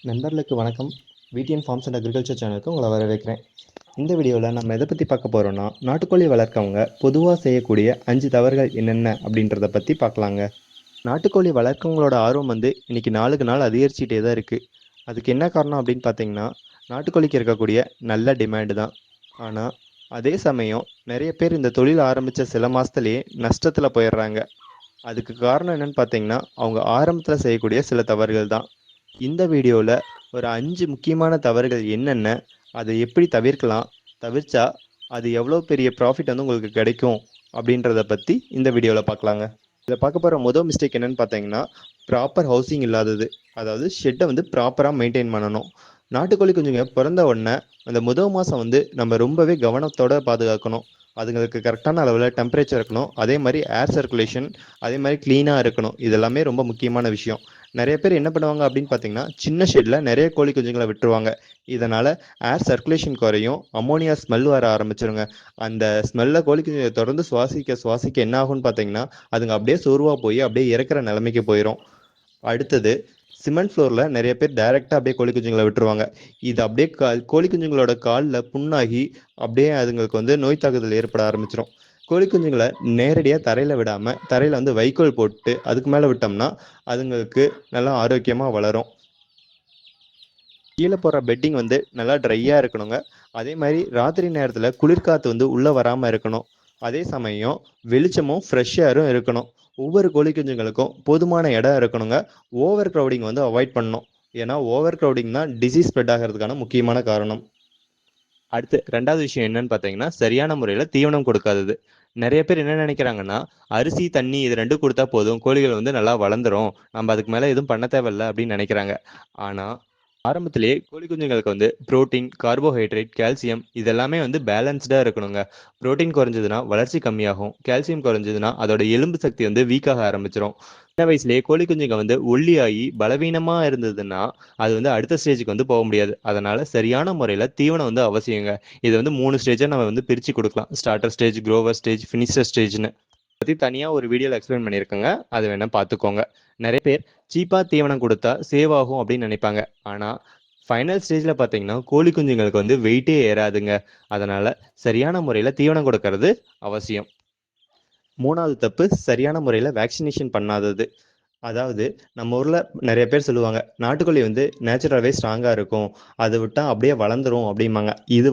நண்பர்களுக்கு வணக்கம். VDN forms and agriculture சேனலுக்கு உங்களை வரவேற்கிறேன். இந்த வீடியோவில் நம்ம எதை பற்றி பார்க்க போகிறோம்னா, நாட்டுக்கோழி வளர்க்கவங்க பொதுவாக செய்யக்கூடிய 5 தவறுகள் என்னென்ன அப்படின்றத பற்றி பார்க்கலாங்க. நாட்டுக்கோழி வளர்க்கவங்களோட ஆர்வம் இன்னைக்கு நாளுக்கு நாள் அதிகரிச்சுட்டே தான் இருக்குது. அதுக்கு என்ன காரணம் அப்படின்னு பார்த்தீங்கன்னா, நாட்டுக்கோழிக்கு இருக்கக்கூடிய நல்ல டிமாண்டு தான். ஆனால் அதே சமயம் நிறைய பேர் இந்த தொழில் ஆரம்பித்த சில மாதத்துலேயே நஷ்டத்தில் போயிடுறாங்க. அதுக்கு காரணம் என்னன்னு பார்த்தீங்கன்னா, அவங்க ஆரம்பத்தில் செய்யக்கூடிய சில தவறுகள் தான். இந்த வீடியோவில் ஒரு 5 முக்கியமான தவறுகள் என்னென்ன, அதை எப்படி தவிர்க்கலாம், தவிர்த்தா அது எவ்வளோ பெரிய ப்ராஃபிட் உங்களுக்கு கிடைக்கும் அப்படின்றத பற்றி இந்த வீடியோவில் பார்க்கலாங்க. இதில் பார்க்க போகிற முதல் மிஸ்டேக் என்னென்னு பார்த்தீங்கன்னா, ப்ராப்பர் ஹவுசிங் இல்லாதது. அதாவது ஷெட்டை ப்ராப்பராக மெயின்டைன் பண்ணணும். நாட்டுக்கோழி குஞ்சுங்க பிறந்த உடனே அந்த முதல் மாதம் நம்ம ரொம்பவே கவனத்தோடு பாதுகாக்கணும். அதுங்களுக்கு கரெக்டான அளவில் டெம்பரேச்சர் இருக்கணும். அதே மாதிரி ஏர் சர்க்குலேஷன், அதே மாதிரி க்ளீனாக இருக்கணும். இதெல்லாமே ரொம்ப முக்கியமான விஷயம். நிறைய பேர் என்ன பண்ணுவாங்க அப்படின்னு பார்த்தீங்கன்னா, சின்ன ஷெட்டில் நிறைய கோழி குஞ்சுங்களை விட்டுருவாங்க. இதனால் ஏர் சர்க்குலேஷன் குறையும், அமோனியா ஸ்மெல் வர ஆரம்பிச்சிருங்க. அந்த ஸ்மெல்லை கோழி குஞ்சுங்களை தொடர்ந்து சுவாசிக்க என்ன ஆகும்னு பார்த்தீங்கன்னா, அதுங்க அப்படியே சோர்வாக போய் அப்படியே இறக்குற நிலைமைக்கு போயிடும். அடுத்தது, சிமெண்ட் ஃப்ளோரில் நிறைய பேர் டைரெக்டாக அப்படியே கோழி குஞ்சுங்களை விட்டுருவாங்க. இது அப்படியே கோழி குஞ்சுங்களோட காலில் புண்ணாகி அப்படியே அதுங்களுக்கு நோய் தாக்குதல் ஏற்பட ஆரம்பிச்சிடும். கோழி குஞ்சுங்களை நேரடியாக தரையில் விடாமல் தரையில் வைக்கோல் போட்டு அதுக்கு மேலே விட்டோம்னா அதுங்களுக்கு நல்லா ஆரோக்கியமாக வளரும். கீழே போடுற பெட்டிங் நல்லா ட்ரையாக இருக்கணுங்க. அதே மாதிரி ராத்திரி நேரத்தில் குளிர்காற்று உள்ளே வராமல் இருக்கணும். அதே சமயம் வெளிச்சமும் ஃப்ரெஷ்ஷாரும் இருக்கணும். ஒவ்வொரு கோழி குஞ்சுங்களுக்கும் போதுமான இடம் இருக்கணுங்க. ஓவர் க்ரௌடிங் அவாய்ட் பண்ணணும். ஏன்னா ஓவர் க்ரௌடிங் தான் டிசீஸ் ஸ்ப்ரெட் ஆகிறதுக்கான முக்கியமான காரணம். அடுத்து 2வது விஷயம் என்னன்னு பார்த்தீங்கன்னா, சரியான முறையில் தீவனம் கொடுக்காதது. நிறைய பேர் என்ன நினைக்கிறாங்கன்னா, அரிசி தண்ணி இது 2 கொடுத்தா போதும், கோழிகள் நல்லா வளர்ந்துரும், நம்ம அதுக்கு மேலே எதுவும் பண்ண தேவையில்லை அப்படின்னு நினைக்கிறாங்க. ஆனால் ஆரம்பத்திலேயே கோழி குஞ்சுங்களுக்கு புரோட்டீன், கார்போஹைட்ரேட், கால்சியம் இதெல்லாமே பேலன்ஸ்டாக இருக்கணுங்க. புரோட்டீன் குறைஞ்சதுன்னா வளர்ச்சி கம்மியாகும். கால்சியம் குறைஞ்சதுன்னா அதோட எலும்பு சக்தி வீக்காக ஆரம்பிச்சிடும். சின்ன வயசுலேயே கோழி குஞ்சுங்க ஒல்லியாகி பலவீனமாக இருந்ததுன்னா அது அடுத்த ஸ்டேஜுக்கு போக முடியாது. அதனால சரியான முறையில் தீவனம் அவசியங்க. இதை 3 ஸ்டேஜாக நம்ம பிரித்து கொடுக்கலாம். Starter stage, Grover stage, finisher ஸ்டேஜ்னு பற்றி தனியாக ஒரு வீடியோவில் எக்ஸ்பிளைன் பண்ணியிருக்கேங்க. அது வேணால் பார்த்துக்கோங்க. நிறைய பேர் சீப்பாக தீவனம் கொடுத்தா சேவ் ஆகும் அப்படின்னு நினைப்பாங்க. ஆனால் ஃபைனல் ஸ்டேஜில் பார்த்தீங்கன்னா கோழி குஞ்சுங்களுக்கு வெயிட்டே ஏறாதுங்க. அதனால் சரியான முறையில் தீவனம் கொடுக்கறது அவசியம். 3வது தப்பு, சரியான முறையில் வேக்சினேஷன் பண்ணாதது. அதாவது நம்ம ஊரில் நிறைய பேர் சொல்லுவாங்க, நாட்டுக்கோழி நேச்சுரலாகவே ஸ்ட்ராங்காக இருக்கும், அதை விட்டால் அப்படியே வளர்ந்துரும் அப்படிம்பாங்க. இது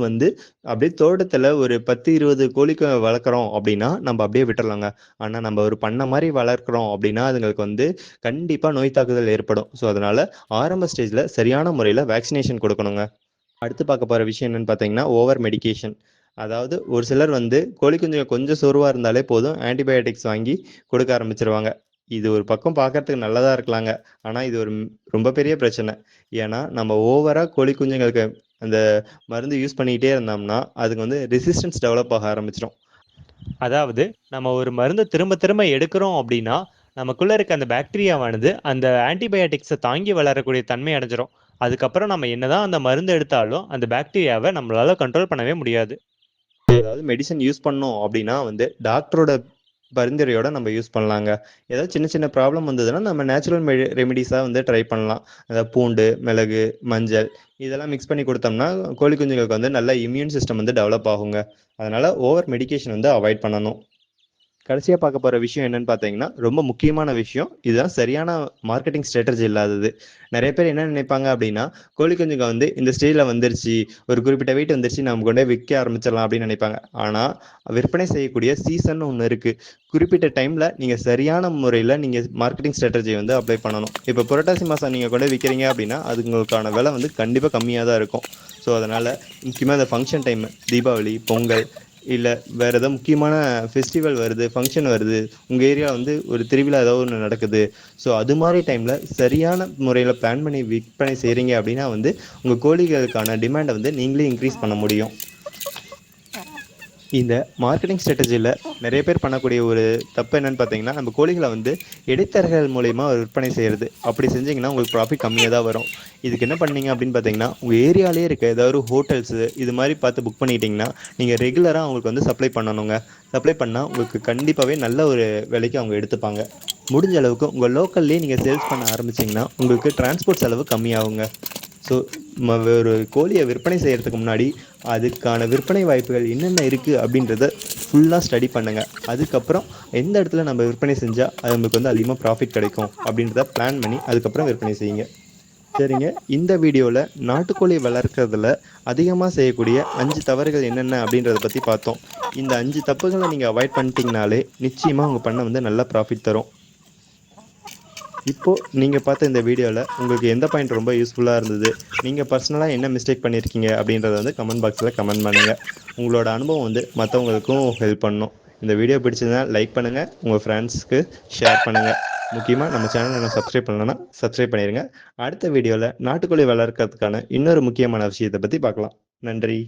அப்படியே தோட்டத்தில் ஒரு 10-20 கோழிக்கு வளர்க்குறோம் அப்படின்னா நம்ம அப்படியே விட்டுறலாங்க. ஆனால் நம்ம ஒரு பண்ணை மாதிரி வளர்க்குறோம் அப்படின்னா அதுங்களுக்கு கண்டிப்பாக நோய் தாக்குதல் ஏற்படும். ஸோ அதனால் ஆரம்ப ஸ்டேஜில் சரியான முறையில் வேக்சினேஷன் கொடுக்கணுங்க. அடுத்து பார்க்க போகிற விஷயம் என்னென்னு பார்த்தீங்கன்னா, ஓவர் மெடிகேஷன். அதாவது ஒரு சிலர் கோழி குஞ்சுங்க கொஞ்சம் சோர்வாக இருந்தாலே போதும், ஆன்டிபயோட்டிக்ஸ் வாங்கி கொடுக்க ஆரம்பிச்சிருவாங்க. இது ஒரு பக்கம் பார்க்கறதுக்கு நல்லதாக இருக்கலாங்க. ஆனால் இது ஒரு ரொம்ப பெரிய பிரச்சனை. ஏன்னா நம்ம ஓவராக கோழி குஞ்சுங்களுக்கு அந்த மருந்து யூஸ் பண்ணிக்கிட்டே இருந்தோம்னா அதுக்கு ரெசிஸ்டன்ஸ் டெவலப் ஆக ஆரம்பிச்சிடும். அதாவது நம்ம ஒரு மருந்து திரும்ப திரும்ப எடுக்கிறோம் அப்படின்னா நமக்குள்ளே இருக்க அந்த பாக்டீரியாவானது அந்த ஆன்டிபயோட்டிக்ஸை தாங்கி வளரக்கூடிய தன்மை அடைஞ்சிரும். அதுக்கப்புறம் நம்ம என்னதான் அந்த மருந்து எடுத்தாலும் அந்த பாக்டீரியாவை நம்மளால கண்ட்ரோல் பண்ணவே முடியாது. ஏதாவது மெடிசன் யூஸ் பண்ணோம் அப்படின்னா டாக்டரோட பரிந்துரையோட நம்ம யூஸ் பண்ணலாங்க. ஏதாவது சின்ன சின்ன ப்ராப்ளம் வந்ததுன்னா நம்ம நேச்சுரல் ரெமிடிஸாக ட்ரை பண்ணலாம். அதாவது பூண்டு, மிளகு, மஞ்சள் இதெல்லாம் மிக்ஸ் பண்ணி கொடுத்தோம்னா கோழி குஞ்சுங்களுக்கு நல்ல இம்யூன் சிஸ்டம் டெவலப் ஆகுங்க. அதனால் ஓவர் மெடிகேஷன் அவாய்ட் பண்ணணும். கடைசியாக பார்க்க போகிற விஷயம் என்னன்னு பார்த்தீங்கன்னா, ரொம்ப முக்கியமான விஷயம். இதுதான் சரியான மார்க்கெட்டிங் ஸ்ட்ராட்டஜி இல்லாதது. நிறைய பேர் என்ன நினைப்பாங்க அப்படின்னா, கோழி குஞ்சுங்க இந்த ஸ்டேஜில் வந்துருச்சு, ஒரு குறிப்பிட்ட வெயிட் வந்துருச்சு, நம்ம கொண்டு போய் விற்க ஆரம்பிச்சிடலாம் அப்படின்னு நினைப்பாங்க. ஆனால் விற்பனை செய்யக்கூடிய சீசன் ஒன்று இருக்குது. குறிப்பிட்ட டைமில் நீங்கள் சரியான முறையில் நீங்கள் மார்க்கெட்டிங் ஸ்ட்ராட்டஜி அப்ளை பண்ணணும். இப்போ புரட்டாசி மாதம் நீங்கள் கொண்டு போய் விற்கிறீங்க அப்படின்னா அதுங்களுக்கான விலை கண்டிப்பாக கம்மியாக தான் இருக்கும். ஸோ அதனால் முக்கியமாக இந்த ஃபங்க்ஷன் டைம், தீபாவளி, பொங்கல் இல்லை வேறு ஏதாவது முக்கியமான ஃபெஸ்டிவல் வருது, ஃபங்க்ஷன் வருது, உங்கள் ஏரியா ஒரு திருவிழா ஏதாவது ஒன்று நடக்குது. ஸோ அது மாதிரி டைமில் சரியான முறையில் பிளான் பண்ணி விற்பனை செய்கிறீங்க அப்படின்னா உங்கள் கோழிகளுக்கான டிமாண்டை நீங்களே இன்க்ரீஸ் பண்ண முடியும். இந்த மார்க்கெட்டிங் ஸ்ட்ராட்டஜியில் நிறைய பேர் பண்ணக்கூடிய ஒரு தப்பு என்னன்னு பார்த்தீங்கன்னா, நம்ம கோழிகளை இடைத்தரகர்கள் மூலயமா விற்பனை செய்கிறது. அப்படி செஞ்சிங்கன்னா உங்களுக்கு ப்ராஃபிட் கம்மியாக தான் வரும். இதுக்கு என்ன பண்ணீங்க அப்படின்னு பார்த்தீங்கன்னா, உங்கள் ஏரியாலே இருக்க ஏதாவது ஒரு ஹோட்டல்ஸு இது மாதிரி பார்த்து புக் பண்ணிக்கிட்டிங்கன்னா நீங்கள் ரெகுலராக அவங்களுக்கு சப்ளை பண்ணணுங்க. சப்ளை பண்ணால் உங்களுக்கு கண்டிப்பாகவே நல்ல ஒரு விலைக்கு அவங்க எடுத்துப்பாங்க. முடிஞ்ச அளவுக்கு உங்கள் லோக்கல்லே நீங்கள் சேல்ஸ் பண்ண ஆரம்பிச்சிங்கன்னா உங்களுக்கு டிரான்ஸ்போர்ட் செலவு கம்மியாகுங்க. ஸோ ஒரு கோழியை விற்பனை செய்கிறதுக்கு முன்னாடி அதுக்கான விற்பனை வாய்ப்புகள் என்னென்ன இருக்குது அப்படின்றத ஃபுல்லாக ஸ்டடி பண்ணுங்கள். அதுக்கப்புறம் எந்த இடத்துல நம்ம விற்பனை செஞ்சால் அது நமக்கு வந்து அதிகமாக ப்ராஃபிட் கிடைக்கும் அப்படின்றத பிளான் பண்ணி அதுக்கப்புறம் விற்பனை செய்யுங்க. சரிங்க, இந்த வீடியோவில் நாட்டுக்கோழி வளர்க்குறதுல அதிகமாக செய்யக்கூடிய 5 தவறுகள் என்னென்ன அப்படின்றத பற்றி பார்த்தோம். இந்த 5 தப்புகளை நீங்கள் அவாய்ட் பண்ணிட்டீங்கனாலே நிச்சயமாக உங்கள் பண்ணை வந்து நல்ல ப்ராஃபிட் தரும். இப்போது நீங்கள் பார்த்த இந்த வீடியோவில் உங்களுக்கு எந்த பாயிண்ட் ரொம்ப யூஸ்ஃபுல்லாக இருந்தது, நீங்கள் பர்சனலாக என்ன மிஸ்டேக் பண்ணியிருக்கீங்க அப்படின்றத வந்து கமெண்ட் பாக்ஸில் கமெண்ட் பண்ணுங்கள். உங்களோட அனுபவம் வந்து மற்றவங்களுக்கும் ஹெல்ப் பண்ணும். இந்த வீடியோ பிடிச்சதுன்னா லைக் பண்ணுங்கள், உங்கள் ஃப்ரெண்ட்ஸ்க்கு ஷேர் பண்ணுங்கள். முக்கியமாக நம்ம சேனலை நான் சப்ஸ்கிரைப் பண்ணலன்னா சப்ஸ்கிரைப் பண்ணிடுங்க. அடுத்த வீடியோவில் நாட்டுக்கோழி வளர்க்கறதுக்கான இன்னொரு முக்கியமான விஷயத்தை பற்றி பார்க்கலாம். நன்றி.